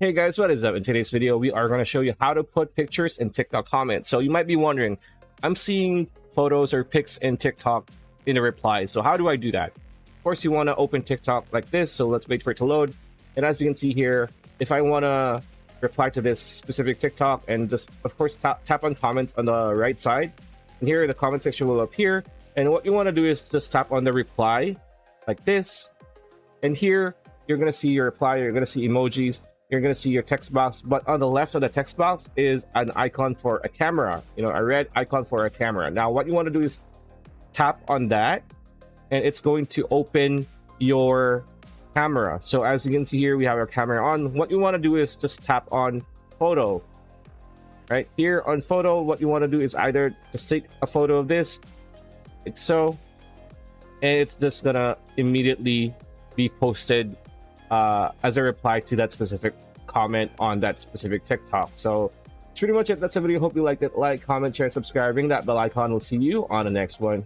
Hey guys, what is up? In today's video, we are going to show you how to put pictures in TikTok comments. So you might be wondering, I'm seeing photos or pics in TikTok in a reply. So how do I do that? Of course, you want to open TikTok like this. So let's wait for it to load. And as you can see here, if I want to reply to this specific TikTok and just, of course, tap on comments on the right side. And here, the comment section will appear. And what you want to do is just tap on the reply like this. And here, you're going to see your reply. You're going to see emojis. You're going to see your text box, but on the left of the text box is an icon for a camera, a red icon for a camera. Now, what you want to do is tap on that, and it's going to open your camera. So as you can see here, we have our camera on. What you want to do is just tap on photo. Right here on photo, what you want to do is either just take a photo of this, like so, and it's just going to immediately be posted as a reply to that specific comment on that specific TikTok. So that's pretty much it. That's the video. Hope you liked it. Like, comment, share, subscribe, ring that bell icon. We'll see you on the next one.